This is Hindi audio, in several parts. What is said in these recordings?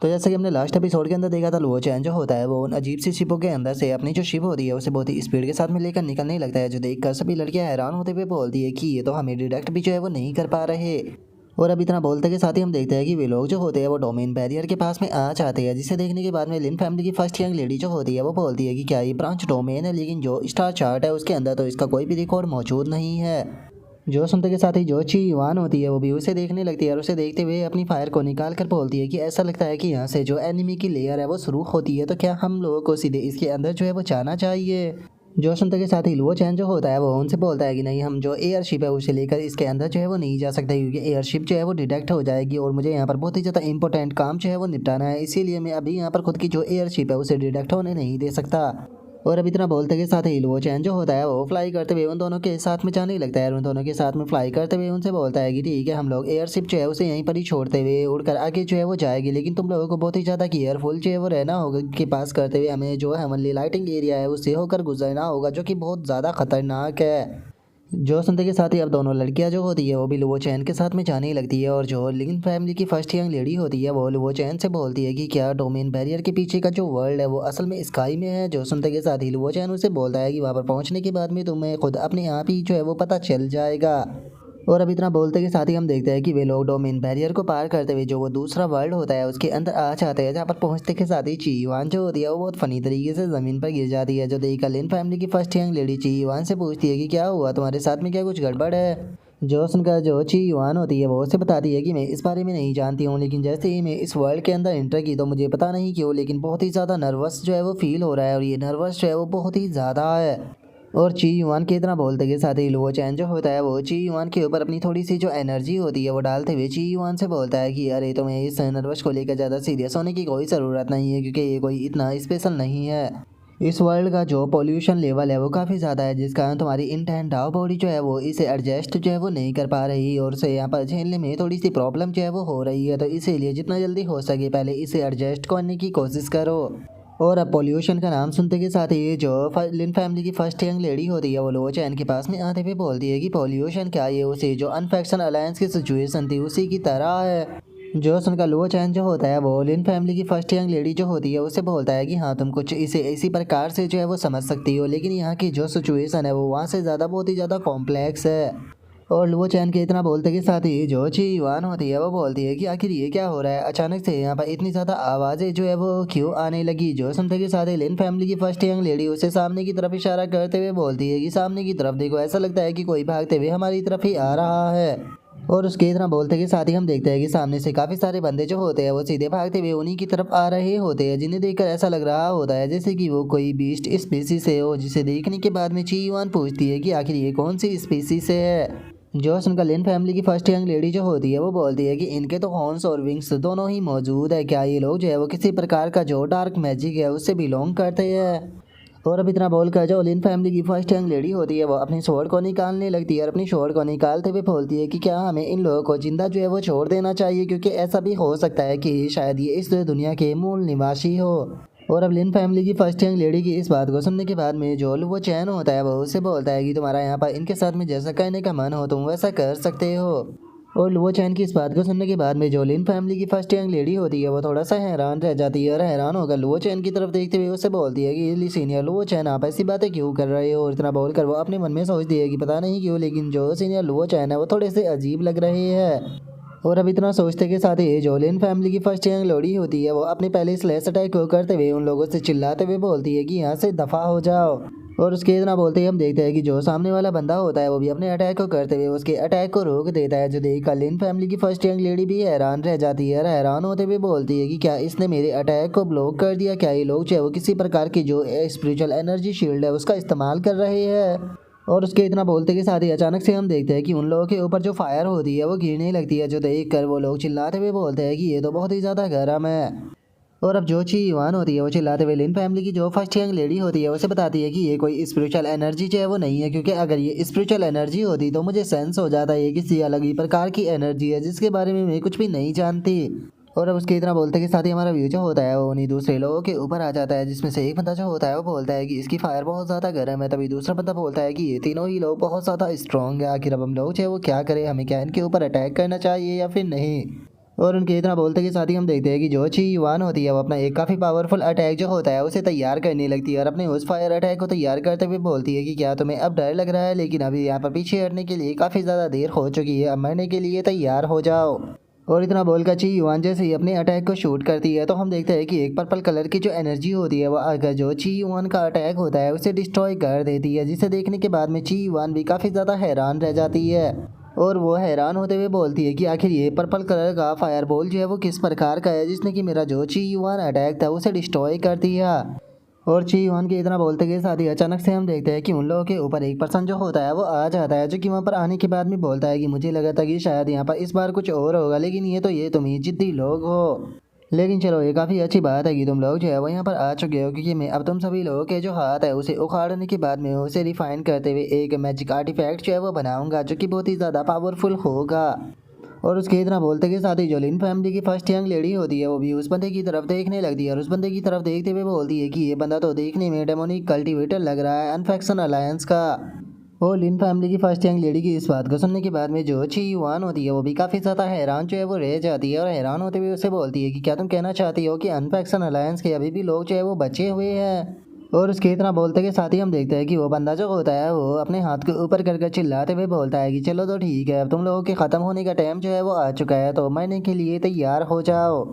तो जैसे कि हमने लास्ट एपिसोड के अंदर देखा था, लुओ चैन जो होता है वो उन अजीब सी शिपों के अंदर से अपनी जो शिप होती है उसे बहुत ही स्पीड के साथ में लेकर निकलने लगता है, जो देखकर सभी लड़कियां हैरान होते हुए बोलती है कि ये तो हमें डिटेक्ट भी जो है वो नहीं कर पा रहे। और अब इतना बोलते के साथ ही हम देखते हैं कि वे लोग जो होते हैं वो डोमेन बैरियर के पास में आ जाते हैं, जिसे देखने के बाद में लिन फैमिली की फर्स्ट यंग लेडी जो होती है वो बोलती है कि क्या ये ब्रांच डोमेन है, लेकिन जो स्टार चार्ट है उसके अंदर तो इसका कोई भी रिकॉर्ड मौजूद नहीं है। जो सुनते के साथ ही जो ची युआन होती है वो भी उसे देखने लगती है और उसे देखते हुए अपनी फायर को निकाल कर बोलती है कि ऐसा लगता है कि यहाँ से जो एनिमी की लेयर है वो शुरू होती है, तो क्या हम लोगों को सीधे इसके अंदर जो है वो जाना चाहिए। जो सुनते के साथ ही लुओ चैन जो होता है वो उनसे बोलता है कि नहीं, हम जो एयरशिप है उसे लेकर इसके अंदर जो है वो नहीं जा सकते, क्योंकि एयरशिप जो है वो डिटेक्ट हो जाएगी और मुझे यहाँ पर बहुत ही ज़्यादा इंपॉर्टेंट काम जो है वो निपटाना है, इसीलिए मैं अभी यहाँ पर खुद की जो एयरशिप है उसे डिटेक्ट होने नहीं दे सकता। और अब इतना बोलते के साथ ही लुओ चैन जो होता है वो फ्लाई करते हुए उन दोनों के साथ में जाने लगता है और उन दोनों के साथ में फ्लाई करते हुए उनसे बोलता है कि ठीक है, हम लोग एयरशिप जो है उसे यहीं पर ही छोड़ते हुए उड़कर आगे जो है वो जाएगी, लेकिन तुम लोगों को बहुत ही ज़्यादा केयरफुल जो है वो रहना होगा के पास करते हुए हमें जो है हेवनली लाइटिंग एरिया है उससे होकर गुजरना होगा, जो कि बहुत ज़्यादा खतरनाक है। जो सुनते के साथ ही अब दोनों लड़कियां जो होती है वो भी लुओ चैन के साथ में जाने लगती है और जो लिन फैमिली की फर्स्ट यंग लेडी होती है वो लुओ चैन से बोलती है कि क्या डोमेन बैरियर के पीछे का जो वर्ल्ड है वो असल में स्काई में है। जो सुनते के साथ ही लुओ चैन उसे बोलता है कि वहाँ पर पहुँचने के बाद में तुम्हें खुद अपने आप ही जो है वो पता चल जाएगा। और अब इतना बोलते के साथ ही हम देखते हैं कि वे लोग डोमेन बैरियर को पार करते हुए जो वो दूसरा वर्ल्ड होता है उसके अंदर आ जाते हैं, जहाँ पर पहुंचते के साथ ही ची युआन जो होती है वो बहुत फनी तरीके से ज़मीन पर गिर जाती है। जो देखकर लिन फैमिली की फर्स्ट यंग लेडी ची युआन से पूछती है कि क्या हुआ, तुम्हारे साथ में क्या कुछ गड़बड़ है। जो सुनकर जो ची युआन होती है वो उसे बताती है कि मैं इस बारे में नहीं जानती हूँ, लेकिन जैसे ही मैं इस वर्ल्ड के अंदर एंटर की तो मुझे पता नहीं क्यों लेकिन बहुत ही ज़्यादा नर्वस जो है वो फील हो रहा है, और ये नर्वस जो है वो बहुत ही ज़्यादा है। और ची युआन के इतना बोलते के साथ ही लुओ चैन जो होता है वो ची युआन के ऊपर अपनी थोड़ी सी जो एनर्जी होती है वो डालते हुए ची युआन से बोलता है कि अरे तुम्हें इस नर्वस को लेकर ज़्यादा सीरियस होने की कोई ज़रूरत नहीं है, क्योंकि ये कोई इतना स्पेशल नहीं है। इस वर्ल्ड का जो पॉल्यूशन लेवल है वो काफ़ी ज़्यादा है, जिस कारण तुम्हारी इंटेंडाव बॉडी जो है वो इसे एडजस्ट जो है वो नहीं कर पा रही और उसे यहाँ पर झेलने में थोड़ी सी प्रॉब्लम जो है वो हो रही है, तो इसीलिए जितना जल्दी हो सके पहले इसे एडजस्ट करने की कोशिश करो। और अब पॉल्यूशन का नाम सुनते के साथ ही जो लिन फैमिली की फर्स्ट यंग लेडी होती है वो लुओ चैन के पास में आते हुए बोलती है कि पॉल्यूशन क्या, ये उसे जो अनफेक्शन अलायंस की सिचुएशन थी उसी की तरह है। जो सुनकर लुओ चैन जो होता है वो लिन फैमिली की फर्स्ट यंग लेडी जो होती है उसे बोलता है कि हाँ, तुम कुछ इसे इसी प्रकार से जो है वो समझ सकती हो, लेकिन यहाँ की जो सिचुएशन है वो वहाँ से ज़्यादा बहुत ही ज़्यादा कॉम्प्लेक्स है। और लुओ चैन के इतना बोलते के साथ ही जो ची युआन होती है वो बोलती है कि आखिर ये क्या हो रहा है, अचानक से यहाँ पर इतनी ज़्यादा आवाज़ें जो है वो क्यों आने लगी। जो सुनते के साथ ही लिन फैमिली की फर्स्ट यंग लेडी उसे सामने की तरफ इशारा करते हुए बोलती है कि सामने की तरफ देखो, ऐसा लगता है कि कोई भागते हुए हमारी तरफ ही आ रहा है। और उसके इतना बोलते के साथ ही हम देखते हैं कि सामने से काफ़ी सारे बंदे जो होते हैं वो सीधे भागते हुए उन्हीं की तरफ आ रहे होते हैं, जिन्हें देखकर ऐसा लग रहा होता है जैसे कि वो कोई बीस्ट स्पीसीज से हो, जिसे देखने के बाद में ची युआन पूछती है कि आखिर ये कौन सी स्पीसीज से है। जो सुनकर लिन फैमिली की फर्स्ट यंग लेडी जो होती है वो बोलती है कि इनके तो हॉर्न्स और विंग्स दोनों ही मौजूद है, क्या ये लोग जो है वो किसी प्रकार का जो डार्क मैजिक है उससे बिलोंग करते हैं। और अब इतना बोलकर जो लिन फैमिली की फर्स्ट यंग लेडी होती है वो अपनी स्वॉर्ड को निकालने लगती है और अपनी स्वॉर्ड को निकालते हुए बोलती है कि क्या हमें इन लोगों को जिंदा जो है वो छोड़ देना चाहिए, क्योंकि ऐसा भी हो सकता है कि शायद ये इस दुनिया के मूल निवासी हो। और अब लिन फैमिली की फर्स्ट यंग लेडी की इस बात को सुनने के बाद में जो लुओ चैन होता है वो उससे बोलता है कि तुम्हारा यहाँ पर इनके साथ में जैसा करने का मन हो तुम वैसा कर सकते हो। और लुओ चैन की इस बात को सुनने के बाद में जो लिन फैमिली की फर्स्ट यंग लेडी होती है वो थोड़ा सा हैरान रह जाती है और हैरान होकर लुओ चैन की तरफ देखते हुए उससे बोलती है कि सीनियर लुओ चैन, आप ऐसी बातें क्यों कर रहे हो। और इतना बोलकर वो अपने मन में सोचती है कि पता नहीं क्यों लेकिन जो सीनियर लुओ चैन है वो थोड़े से अजीब लग रहे हैं। और अब इतना सोचते के साथ ही जो लिन फैमिली की फर्स्ट यंग लेडी होती है वो अपने पहले स्लैश अटैक को करते हुए उन लोगों से चिल्लाते हुए बोलती है कि यहाँ से दफ़ा हो जाओ। और उसके इतना बोलते ही हम देखते हैं कि जो सामने वाला बंदा होता है वो भी अपने अटैक को करते हुए उसके अटैक को रोक देता है, जो देखकर लिन फैमिली की फर्स्ट यंग लेडी भी हैरान रह जाती है और हैरान होते हुए बोलती है कि क्या इसने मेरे अटैक को ब्लॉक कर दिया, क्या ये लोग चाहे वो किसी प्रकार की जो स्पिरिचुअल एनर्जी शील्ड है उसका इस्तेमाल कर रहे हैं। और उसके इतना बोलते के साथ ही अचानक से हम देखते हैं कि उन लोगों के ऊपर जो फायर होती है वो गिरने लगती है, जो देख कर वो लोग चिल्लाते हुए बोलते हैं कि ये तो बहुत ही ज़्यादा गर्म है। और अब जो ची युआन होती है वो चिल्लाते हुए लिन फैमिली की जो फर्स्ट यंग लेडी होती है उसे बताती है कि ये कोई स्पिरिचुअल एनर्जी जो है वो नहीं है, क्योंकि अगर ये स्पिरिचुअल एनर्जी होती तो मुझे सेंस हो जाता है ये किसी अलग ही प्रकार की एनर्जी है जिसके बारे में मैं कुछ भी नहीं जानती। और अब उसके इतना बोलते के साथ ही हमारा व्यू जो होता है वो उन्हीं दूसरे लोगों के ऊपर आ जाता है, जिसमें से एक बंदा जो होता है वो बोलता है कि इसकी फायर बहुत ज़्यादा गर्म है, तभी दूसरा बंदा बोलता है कि ये तीनों ही लोग बहुत ज़्यादा स्ट्रॉन्ग है, आखिर अब हम लोग जो है वो क्या करें, हमें क्या इनके ऊपर अटैक करना चाहिए या फिर नहीं। और उनके इतना बोलते के साथ ही हम देखते हैं कि जो ची युआन होती है वो अपना एक काफ़ी पावरफुल अटैक जो होता है उसे तैयार करने लगती है और अपने उस फायर अटैक को तैयार करते हुए बोलती है कि क्या तुम्हें अब डर लग रहा है, लेकिन अभी यहाँ पर पीछे हटने के लिए काफ़ी ज़्यादा देर हो चुकी है, अब मरने के लिए तैयार हो जाओ। और इतना बोलकर ची युआन जैसे ही अपने अटैक को शूट करती है तो हम देखते हैं कि एक पर्पल कलर की जो एनर्जी होती है वो आकर जो ची युआन का अटैक होता है उसे डिस्ट्रॉय कर देती है, जिसे देखने के बाद में ची युआन भी काफ़ी ज़्यादा हैरान रह जाती है। और वो हैरान होते हुए बोलती है कि आखिर ये पर्पल कलर का फायर बॉल जो है वो किस प्रकार का है जिसने कि मेरा जो ची युआन अटैक था उसे डिस्ट्रॉय कर दिया। और ची युआन के इतना बोलते के साथ ही अचानक से हम देखते हैं कि उन लोगों के ऊपर एक पर्सन जो होता है वो आ जाता है, जो कि वहाँ पर आने के बाद में बोलता है कि मुझे लगा था कि शायद यहाँ पर इस बार कुछ और होगा, लेकिन ये तो ये तुम ही जिद्दी लोग हो। लेकिन चलो ये काफ़ी अच्छी बात है कि तुम लोग जो है वो यहाँ पर आ चुके हो, क्योंकि मैं अब तुम सभी लोगों के जो हाथ है उसे उखाड़ने के बाद में उसे रिफाइन करते हुए एक मैजिक आर्टिफैक्ट जो है वो बनाऊंगा, जो कि बहुत ही ज़्यादा पावरफुल होगा। और उसके इतना बोलते के साथ ही जो लिन फैमिली की फर्स्ट यंग लेडी होती है वो भी उस बंदे की तरफ देखने लगती है और उस बंदे की तरफ देखते हुए बोलती है कि ये बंदा तो देखने में डेमोनिक कल्टीवेटर लग रहा है, अनफेक्शन अलायंस का। और लिन फैमिली की फर्स्ट यंग लेडी की इस बात को सुनने के बाद में जो ची युआन होती है वो भी काफ़ी ज़्यादा हैरान जो है वो रह जाती है और हैरान होते हुए उसे बोलती है कि क्या तुम कहना चाहती हो कि अनफेक्शन अलायंस के अभी भी लोग जो है वो बचे हुए हैं। और उसके इतना बोलते के साथ ही हम देखते हैं कि वो बंदा जो होता है वो अपने हाथ के ऊपर कर चिल्लाते हुए बोलता है कि चलो तो ठीक है, अब तुम लोगों के ख़त्म होने का टाइम जो है वो आ चुका है, तो मरने के लिए तैयार हो जाओ।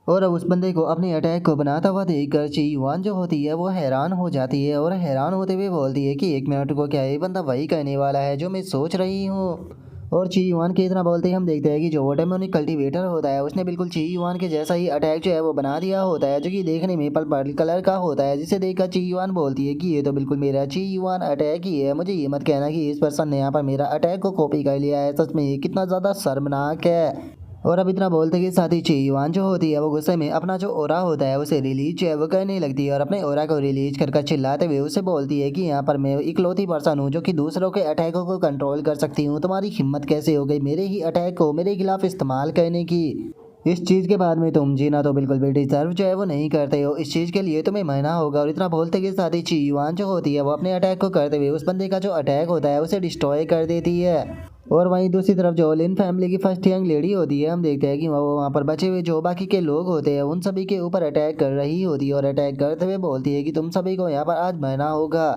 और अब उस बंदे को अपने अटैक को बनाता हुआ देखकर ची युआन जो होती है वो हैरान हो जाती है और हैरान होते हुए बोलती है कि एक मिनट को, क्या ये बंदा वही करने वाला है जो मैं सोच रही हूँ। और ची युआन के इतना बोलते ही हम देखते हैं कि जो डेमोनिक कल्टीवेटर होता है उसने बिल्कुल ची युआन के जैसा ही अटैक जो है वो बना दिया होता है, जो कि देखने में पर्पल कलर का होता है, जिसे देखकर ची युआन बोलती है कि ये तो बिल्कुल मेरा ची युआन अटैक ही है, मुझे ये मत कहना कि इस पर्सन ने यहाँ पर मेरा अटैक को कॉपी कर लिया है, सच में ये कितना ज़्यादा शर्मनाक है। और अब इतना बोलते के साथ ही ची युआन जो होती है वो गुस्से में अपना जो ओरा होता है उसे रिलीज जो है वो करने लगती है और अपने ओरा को रिलीज कर चिल्लाते हुए उसे बोलती है कि यहाँ पर मैं इकलौती पर्सन हूँ जो कि दूसरों के अटैकों को कंट्रोल कर सकती हूँ, तुम्हारी हिम्मत कैसे हो गई मेरे ही अटैक को मेरे खिलाफ इस्तेमाल करने की। इस चीज़ के बाद में तुम जीना तो बिल्कुल भी डिजर्व जो है वो नहीं करते हो, इस चीज़ के लिए तुम्हें मरना होगा। और इतना बोलते के साथ ही ची युआन जो होती है वो अपने अटैक को करते हुए उस बंदे का जो अटैक होता है उसे डिस्ट्रॉय कर देती है। और वहीं दूसरी तरफ जो लिन फैमिली की फर्स्ट यंग लेडी होती है हम देखते हैं कि वो वहाँ पर बचे हुए जो बाकी के लोग होते हैं उन सभी के ऊपर अटैक कर रही होती है और अटैक करते हुए बोलती है कि तुम सभी को यहाँ पर आज मरना होगा।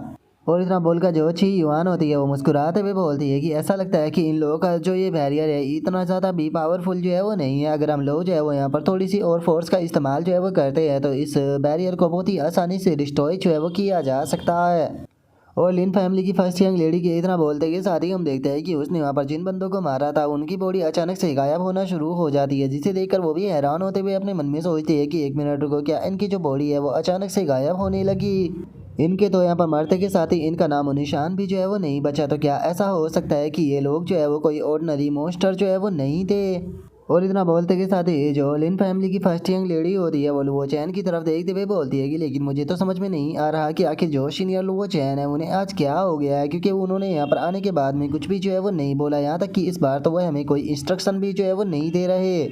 और इतना बोलकर जो ची युआन होती है वो मुस्कुराते हुए बोलती है कि ऐसा लगता है कि इन लोगों का जो ये बैरियर है इतना ज़्यादा भी पावरफुल जो है वो नहीं है, अगर हम लोग जो है वो यहाँ पर थोड़ी सी और फोर्स का इस्तेमाल जो है वो करते हैं तो इस बैरियर को बहुत ही आसानी से डिस्ट्रॉय जो है वो किया जा सकता है। और लिन फैमिली की फर्स्ट यंग लेडी के इतना बोलते के साथ ही हम देखते हैं कि उसने वहाँ पर जिन बंदों को मारा था उनकी बॉडी अचानक से गायब होना शुरू हो जाती है, जिसे देखकर वो भी हैरान होते हुए अपने मन में सोचती है कि एक मिनट रुको, क्या इनकी जो बॉडी है वो अचानक से गायब होने लगी, इनके तो यहाँ पर मरते के साथ ही इनका नाम और निशान भी जो है वो नहीं बचा, तो क्या ऐसा हो सकता है कि ये लोग जो है वो कोई ऑर्डिनरी मोस्टर जो है वो नहीं थे। और इतना बोलते के साथ ही जो लिन फैमिली की फर्स्ट यंग लेडी होती है वो लुओ चैन की तरफ देखते हुए बोलती है कि लेकिन मुझे तो समझ में नहीं आ रहा कि आखिर जो सीनियर लुओ चैन है उन्हें आज क्या हो गया है, क्योंकि उन्होंने यहाँ पर आने के बाद में कुछ भी जो है वो नहीं बोला, यहाँ तक कि इस बार तो वह हमें कोई इंस्ट्रक्शन भी जो है वो नहीं दे रहे।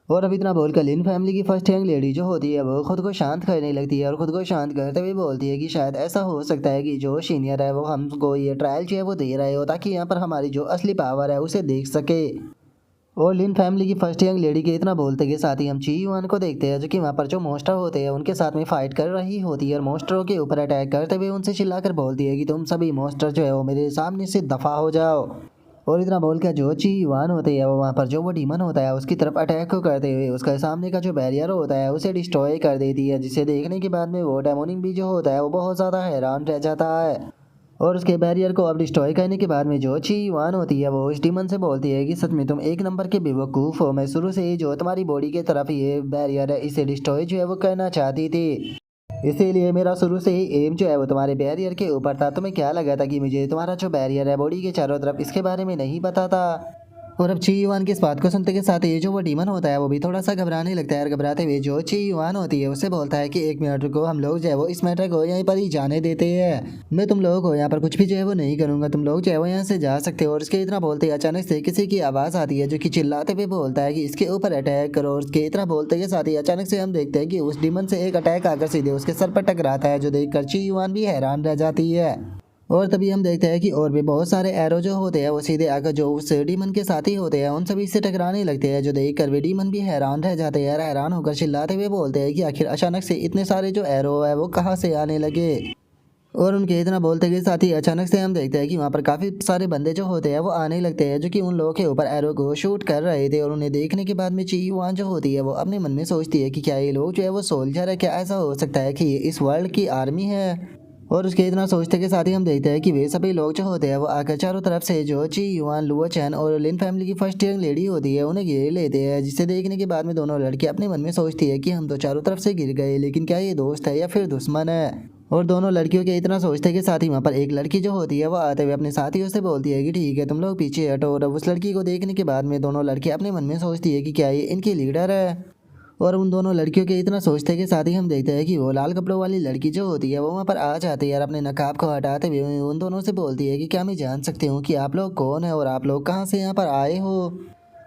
और अब इतना बोलकर लिन फैमिली की फर्स्ट यंग लेडी जो होती है वो खुद को शांत करने लगती है और खुद को शांत करते हुए बोलती है कि शायद ऐसा हो सकता है कि जो सीनियर है वो हमको ये ट्रायल जो है वो दे रहे हो ताकि यहाँ पर हमारी जो असली पावर है उसे देख सके। और लिन फैमिली की फर्स्ट यंग लेडी के इतना बोलते के साथ ही हम ची युआन को देखते हैं जो कि वहाँ पर जो मोस्टर होते हैं उनके साथ में फाइट कर रही होती है और मोस्टरों के ऊपर अटैक करते हुए उनसे चिल्लाकर बोलती है कि तुम सभी मोस्टर जो है वो मेरे सामने से दफ़ा हो जाओ। और इतना बोल कर जो ची युआन होते हैं वो वहाँ पर जो वो डीमन होता है उसकी तरफ अटैक को करते हुए उसका सामने का जो बैरियर होता है उसे डिस्ट्रॉय कर देती है, जिसे देखने के बाद में वो डेमोनिक भी जो होता है वो बहुत ज़्यादा हैरान रह जाता है। और उसके बैरियर को अब डिस्ट्रॉय करने के बाद में जो ची युआन होती है वो उस डीमन से बोलती है कि सच में तुम एक नंबर के बेवकूफ़ हो, मैं शुरू से ही जो तुम्हारी बॉडी के तरफ ये बैरियर है इसे डिस्ट्रॉय जो है वो करना चाहती थी, इसीलिए मेरा शुरू से ही एम जो है वो तुम्हारे बैरियर के ऊपर था। तुम्हें क्या लगा था कि मुझे तुम्हारा जो बैरियर है बॉडी के चारों तरफ इसके बारे में नहीं पता था। और अब ची युआन की इस बात को सुनते के साथ ये जो वो डीमन होता है वो भी थोड़ा सा घबराने लगता है और घबराते हुए जो ची युआन होती है उससे बोलता है कि एक मिनट रुको, हम लोग जो है वो इस मैटर को यहीं पर ही जाने देते हैं, मैं तुम लोगों को यहाँ पर कुछ भी जो है वो नहीं करूँगा, तुम लोग जो है वो यहाँ से जा सकते हो। और इसके इतना बोलते अचानक से किसी की आवाज़ आती है जो कि चिल्लाते हुए बोलता है कि इसके ऊपर अटैक करो। और उसके इतना बोलते के साथ ही अचानक से हम देखते हैं कि उस डीमन से एक अटैक आकर सीधे उसके सर पर टकराता है, जो देख कर ची युआन भी हैरान रह जाती है। और तभी हम देखते हैं कि और भी बहुत सारे एरो जो होते हैं वो सीधे आकर जो उस डीमन के साथी होते हैं उन सभी से टकराने लगते हैं, जो देख कर वे डीमन भी हैरान रह जाते हैं। हैरान होकर चिल्लाते हुए बोलते हैं कि आखिर अचानक से इतने सारे जो एरो है वो कहाँ से आने लगे। और उनके इतना बोलते के साथ ही अचानक से हम देखते हैं कि वहाँ पर काफ़ी सारे बंदे जो होते हैं वो आने लगते हैं, जो कि उन लोगों के ऊपर एरो को शूट कर रहे थे। और उन्हें देखने के बाद में ची युआन जो होती है वो अपने मन में सोचती है कि क्या ये लोग जो है वो सोल्जर है, क्या ऐसा हो सकता है कि ये इस वर्ल्ड की आर्मी है। और उसके इतना सोचते के साथ ही हम देखते हैं कि वे सभी लोग जो होते हैं वो आकर चारों तरफ से जो ची युआन, लुओ चैन और लिन फैमिली की फर्स्ट ईयर लेडी होती है उन्हें घेर लेते हैं, जिसे देखने के बाद में दोनों लड़की अपने मन में सोचती है कि हम तो चारों तरफ से गिर गए, लेकिन क्या ये दोस्त है या फिर दुश्मन है। और दोनों लड़कियों के इतना सोचते के साथ ही वहाँ पर एक लड़की जो होती है वो आते हुए अपने साथियों से बोलती है कि ठीक है तुम लोग पीछे हटो। और अब उस लड़की को देखने के बाद में दोनों लड़की अपने मन में सोचती है कि क्या ये इनकी लीडर है। और उन दोनों लड़कियों के इतना सोचते के साथ ही हम देखते हैं कि वो लाल कपड़ों वाली लड़की जो होती है वो वहाँ पर आ जाती है और अपने नकाब को हटाते हुए उन दोनों से बोलती है कि क्या मैं जान सकती हूँ कि आप लोग कौन है और आप लोग कहाँ से यहाँ पर आए हो।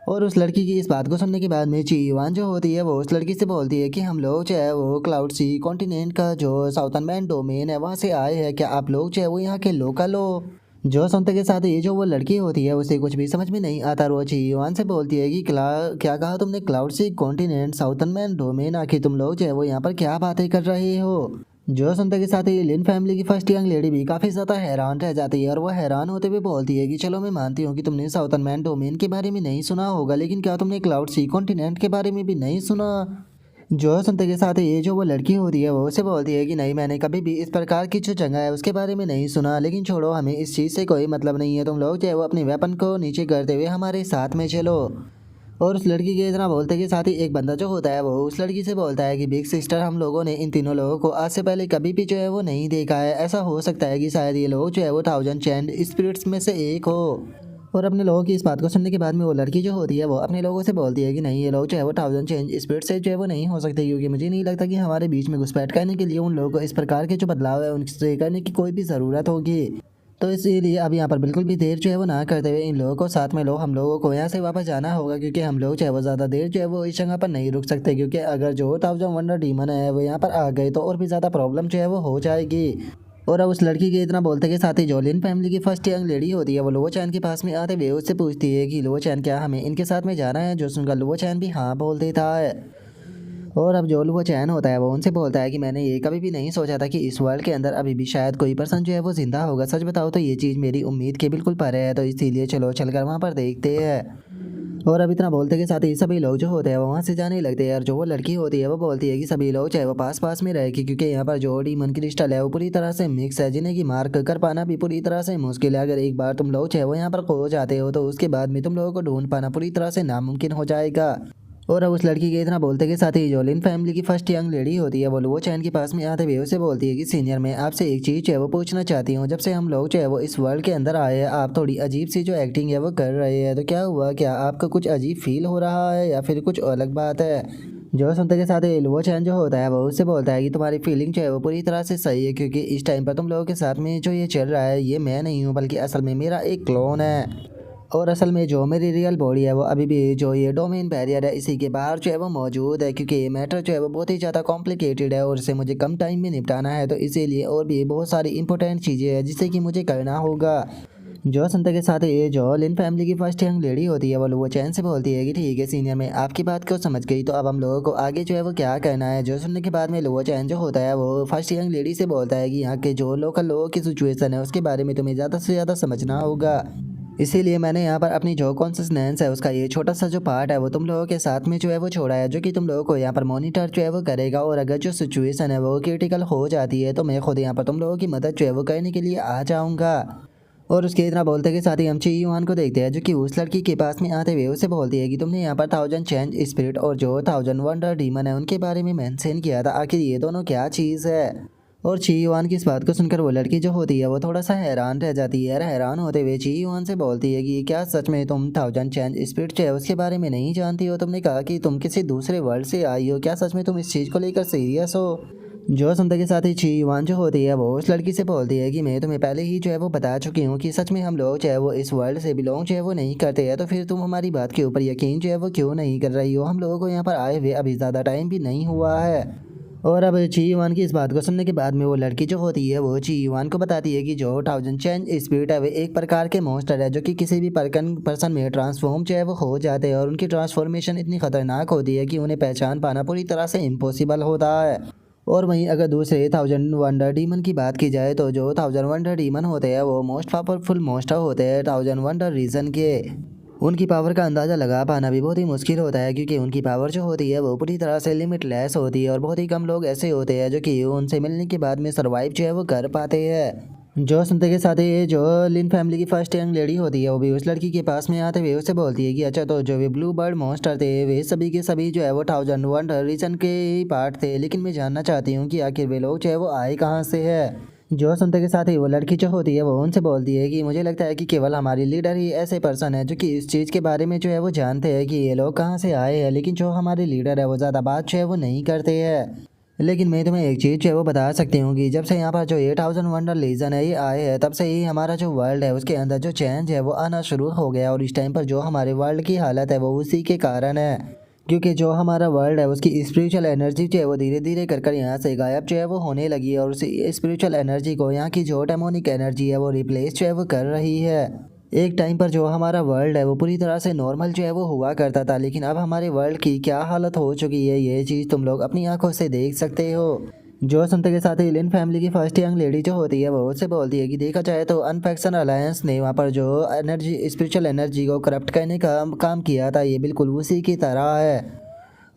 और उस लड़की की इस बात को सुनने के बाद में ची युआन जो होती है वो उस लड़की से बोलती है कि हम लोग जो है वो क्लाउड सी कॉन्टिनेंट का जो साउथर्न मैन डोमेन है वहाँ से आए हैं, क्या आप लोग जो है वो यहाँ के लोकल हो। जो सुनते के साथ ये जो वो लड़की होती है उसे कुछ भी समझ में नहीं आता। वो ची युआन से बोलती है कि क्या कहा तुमने, क्लाउड सी कॉन्टिनेंट साउथर्न मैन डोमेन, आखिर तुम लोग जो है वो यहाँ पर क्या बातें कर रहे हो। जो सुनते के साथ ही लिन फैमिली की फर्स्ट यंग लेडी भी काफ़ी ज़्यादा हैरान रह जाती है और वो हैरान होते हुए बोलती है कि चलो मैं मानती हूँ कि तुमने साउथर्न मैन डोमेन के बारे में नहीं सुना होगा, लेकिन क्या तुमने क्लाउड सी कॉन्टिनेंट के बारे में भी नहीं सुना। जो सुनते के साथ ये जो वो लड़की होती है वो उसे बोलती है कि नहीं, मैंने कभी भी इस प्रकार की जो जगह है उसके बारे में नहीं सुना, लेकिन छोड़ो, हमें इस चीज़ से कोई मतलब नहीं है, तुम लोग जो है वो अपने वेपन को नीचे करते हुए हमारे साथ में चलो। और उस लड़की के इतना बोलते के साथ ही एक बंदा जो होता है वो उस लड़की से बोलता है कि बिग सिस्टर, हम लोगों ने इन तीनों लोगों को आज से पहले कभी भी जो है वो नहीं देखा है, ऐसा हो सकता है कि शायद ये लोग जो है वो थाउजेंड चैंड स्पिरिट्स में से एक हो। और अपने लोगों की इस बात को सुनने के बाद में वो लड़की जो होती है वो अपने लोगों से बोलती है कि नहीं, ये लोग जो है वो थाउजेंड चेंज स्पिरिट से जो है वो नहीं हो सकते, क्योंकि मुझे नहीं लगता कि हमारे बीच में घुसपैठ करने के लिए उन लोगों को इस प्रकार के जो बदलाव है उनसे करने की कोई भी ज़रूरत होगी। तो इसीलिए अब यहाँ पर बिल्कुल भी देर जो है वो ना करते हुए इन लोगों को साथ में लो, हम लोगों को यहाँ से वापस जाना होगा, क्योंकि हम लोग जो है वो ज़्यादा देर जो है वो इस जगह पर नहीं रुक सकते, क्योंकि अगर जो थाउजेंड वंडर डीमन है वो यहाँ पर आ गए तो और भी ज़्यादा प्रॉब्लम जो है वो हो जाएगी। और अब उस लड़की के इतना बोलते के साथ ही जोलिन फैमिली की फर्स्ट यंग लेडी होती है वो लुओ चैन के पास में आते हुए उससे पूछती है कि लुओ चैन, क्या हमें इनके साथ में जाना है। जो सुनकर लुओ चैन भी हाँ बोल देता है। और अब जो लुओ चैन होता है वो उनसे बोलता है कि मैंने ये कभी भी नहीं सोचा था कि इस वर्ल्ड के अंदर अभी भी शायद कोई पर्सन जो है वो जिंदा होगा। सच बताओ तो ये चीज़ मेरी उम्मीद के बिल्कुल परे है, तो इसीलिए चलो चलकर वहाँ पर देखते हैं। और अब इतना बोलते के साथ ही सभी लोग जो होते हैं वो वहाँ से जाने लगते हैं। और जो वो लड़की होती है वो बोलती है कि सभी लोग चाहे वो पास पास में रहे, क्योंकि यहाँ पर जो डीमन क्रिस्टल है वो पूरी तरह से मिक्स है, जिन्हें की मार्क कर पाना भी पूरी तरह से मुश्किल है। अगर एक बार तुम लोग चाहे वो यहाँ पर खो जाते हो तो उसके बाद में तुम लोगों को ढूंढ पाना पूरी तरह से नामुमकिन हो जाएगा। और अब उस लड़की के इतना बोलते के साथ ही जोलिन फैमिली की फर्स्ट यंग लेडी होती है वो लुओ चैन के पास में आते हुए उसे बोलती है कि सीनियर, मैं आपसे एक चीज़ जो है वो पूछना चाहती हूँ। जब से हम लोग जो है वो इस वर्ल्ड के अंदर आए हैं आप थोड़ी अजीब सी जो एक्टिंग है वो कर रहे हैं, तो क्या हुआ, क्या आपको कुछ अजीब फील हो रहा है या फिर कुछ अलग बात है। जो सुनते के साथ ही लुओ चैन जो होता है वो उससे बोलता है कि तुम्हारी फीलिंग जो है वो पूरी तरह से सही है, क्योंकि इस टाइम पर तुम लोगों के साथ में जो ये चल रहा है ये मैं नहीं हूँ, बल्कि असल में मेरा एक क्लोन है। और असल में जो मेरी रियल बॉडी है वो अभी भी जो ये डोमेन बैरियर है इसी के बाहर जो है वो मौजूद है, क्योंकि ये मैटर जो है वो बहुत ही ज़्यादा कॉम्प्लिकेटेड है और इसे मुझे कम टाइम में निपटाना है, तो इसीलिए और भी बहुत सारी इंपॉर्टेंट चीज़ें हैं जिसे कि मुझे करना होगा। जो संता के साथ ये जो लिन फैमिली की फर्स्ट यंग लेडी होती है वो चैन से बोलती है कि ठीक है सीनियर, मैं आपकी बात को समझ गई, तो अब हम लोगों को आगे जो है वो क्या करना है। जो सुनने के बाद में लुओ चैन जो होता है वो फर्स्ट यंग लेडी से बोलता है कि यहाँ के जो लोकल लोगों की सिचुएशन है उसके बारे में तुम्हें ज़्यादा से ज़्यादा समझना होगा, इसीलिए मैंने यहाँ पर अपनी जो कॉन्सियसनेस है उसका ये छोटा सा जो पार्ट है वो तुम लोगों के साथ में जो है वो छोड़ा है, जो कि तुम लोगों को यहाँ पर मॉनिटर जो है वो करेगा। और अगर जो सिचुएशन है वो क्रिटिकल हो जाती है तो मैं खुद यहाँ पर तुम लोगों की मदद जो है वो करने के लिए आ जाऊँगा। और उसके इतना बोलते के साथ ही हम ची युआन को देखते हैं, जो कि उस लड़की के पास में आते हुए उसे बोलती है कि तुमने यहाँ पर थाउजेंड चेंज स्पिरिट और जो थाउजेंड वंडर डीमन है उनके बारे में मेंशन किया था, आखिर ये दोनों क्या चीज़ है। और ची युआन की इस बात को सुनकर वो लड़की जो होती है वो थोड़ा सा हैरान रह जाती है। हैरान होते हुए ची युआन से बोलती है कि क्या सच में तुम थाउजेंड चेंज स्पिरिट जो है उसके बारे में नहीं जानती हो। तुमने कहा कि तुम किसी दूसरे वर्ल्ड से आई हो, क्या सच में तुम इस चीज़ को लेकर सीरियस हो। जो सुनते के साथ ही ची युआन जो होती है वो उस लड़की से बोलती है कि मैं तुम्हें पहले ही जो है वो बता चुकी हूँ कि सच में हम लोग जो है वो इस वर्ल्ड से बिलोंग जो है वो नहीं करते हैं, तो फिर तुम हमारी बात के ऊपर यकीन जो है वो क्यों नहीं कर रही हो। हम लोगों को यहाँ पर आए हुए अभी ज़्यादा टाइम भी नहीं हुआ है। और अब ची युआन की इस बात को सुनने के बाद में वो लड़की जो होती है वो ची युआन को बताती है कि जो थाउजेंड चेंज स्पिरिट है वो एक प्रकार के मॉन्स्टर है जो कि किसी भी पर्सन में ट्रांसफॉर्म जो है वो हो जाते हैं और उनकी ट्रांसफॉर्मेशन इतनी खतरनाक होती है कि उन्हें पहचान पाना पूरी तरह से इम्पॉसिबल होता है। और वहीं अगर दूसरे थाउजेंड वंडर डीमन की बात की जाए तो जो थाउजेंड वंडर डीमन होते हैं वो मोस्ट पावरफुल मॉन्स्टर होते हैं थाउजेंड वंडर रीजन के। उनकी पावर का अंदाज़ा लगा पाना भी बहुत ही मुश्किल होता है क्योंकि उनकी पावर जो होती है वो पूरी तरह से लिमिटलेस होती है और बहुत ही कम लोग ऐसे होते हैं जो कि उनसे मिलने के बाद में सर्वाइव जो है वो कर पाते हैं। जो सुनते के साथ ही जो लिन फैमिली की फर्स्ट यंग लेडी होती है वो भी उस लड़की के पास में आते हुए उससे बोलती है कि अच्छा तो जो वे ब्लू बर्ड मॉन्स्टर थे वे सभी के सभी जो है वो थाउजेंड वंडर रीजन के ही पार्ट थे, लेकिन मैं जानना चाहती हूँ कि आखिर वे लोग जो है वो आए कहाँ से है। जो सुनते के साथ ही वो लड़की जो होती है वो उनसे बोलती है कि मुझे लगता है कि केवल हमारी लीडर ही ऐसे पर्सन है जो कि इस चीज़ के बारे में जो है वो जानते हैं कि ये लोग कहाँ से आए हैं, लेकिन जो हमारे लीडर है वो ज़्यादा बात जो है वो नहीं करते हैं। लेकिन मैं तुम्हें एक चीज़ जो है वो बता सकती हूँ कि जब से यहाँ पर जो 8000 वंडर लीजन है ये आए हैं तब से ही हमारा जो वर्ल्ड है उसके अंदर जो चेंज है वो आना शुरू हो गया और इस टाइम पर जो हमारे वर्ल्ड की हालत है वो उसी के कारण है। क्योंकि जो हमारा वर्ल्ड है उसकी स्पिरिचुअल एनर्जी जो है वो धीरे धीरे कर यहाँ से गायब जो है वो होने लगी है और उसी स्पिरिचुअल एनर्जी को यहाँ की जो डेमोनिक एनर्जी है वो रिप्लेस जो है वो कर रही है। एक टाइम पर जो हमारा वर्ल्ड है वो पूरी तरह से नॉर्मल जो है वो हुआ करता था, लेकिन अब हमारे वर्ल्ड की क्या हालत हो चुकी है ये चीज़ तुम लोग अपनी आंखों से देख सकते हो। जो सुनते के साथ ही लिन फैमिली की फर्स्ट यंग लेडी जो होती है वो उससे बोलती है कि देखा जाए तो अनफैक्शन अलायंस ने वहाँ पर जो एनर्जी स्पिरिचुअल एनर्जी को करप्ट करने का काम किया था ये बिल्कुल उसी की तरह है।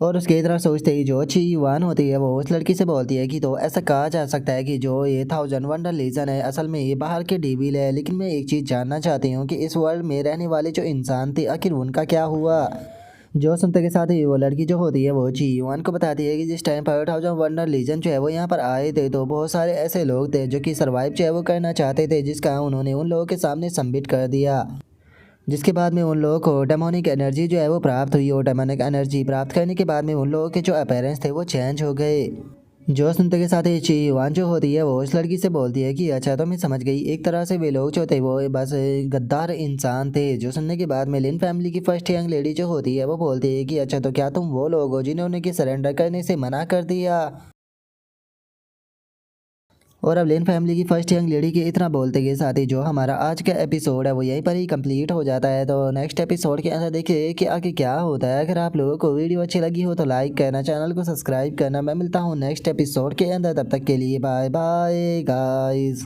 और उसके तरह सोचते ही जो ची युआन होती है वो उस लड़की से बोलती है कि तो ऐसा कहा जा सकता है कि जो ये थाउजेंड वंडर लीजन है असल में ये बाहर के डेविल है, लेकिन मैं एक चीज़ जानना चाहती हूँ कि इस वर्ल्ड में रहने वाले जो इंसान थे आखिर उनका क्या हुआ। जो सुनते के साथ ही वो लड़की जो होती है वो ची युआन को बताती है कि जिस टाइम पर थाउजेंड वंडर लीजन जो है वो यहाँ पर आए थे तो बहुत सारे ऐसे लोग थे जो कि सर्वाइव जो है वो करना चाहते थे, जिसका उन्होंने उन लोगों के सामने सबमिट कर दिया। जिसके बाद में उन लोगों को डेमोनिक एनर्जी जो है वो प्राप्त हुई और डेमोनिक एनर्जी प्राप्त करने के बाद में उन लोगों के जो अपीयरेंस थे वो चेंज हो गए। जो सुनते के साथ ही ची युआन जो होती है वो उस लड़की से बोलती है कि अच्छा तो मैं समझ गई, एक तरह से वे लोग जो थे वो बस गद्दार इंसान थे। जो सुनने के बाद में लिन फैमिली की फर्स्ट यंग लेडी जो होती है वो बोलती है कि अच्छा तो क्या तुम वो लोग हो जिन्होंने कि सरेंडर करने से मना कर दिया। और अब लिन फैमिली की फर्स्ट यंग लेडी के इतना बोलते के साथ ही जो हमारा आज का एपिसोड है वो यहीं पर ही कंप्लीट हो जाता है। तो नेक्स्ट एपिसोड के अंदर देखिए कि आगे क्या होता है। अगर आप लोगों को वीडियो अच्छी लगी हो तो लाइक करना, चैनल को सब्सक्राइब करना। मैं मिलता हूँ नेक्स्ट एपिसोड के अंदर, तब तक के लिए बाय बाय गाइस।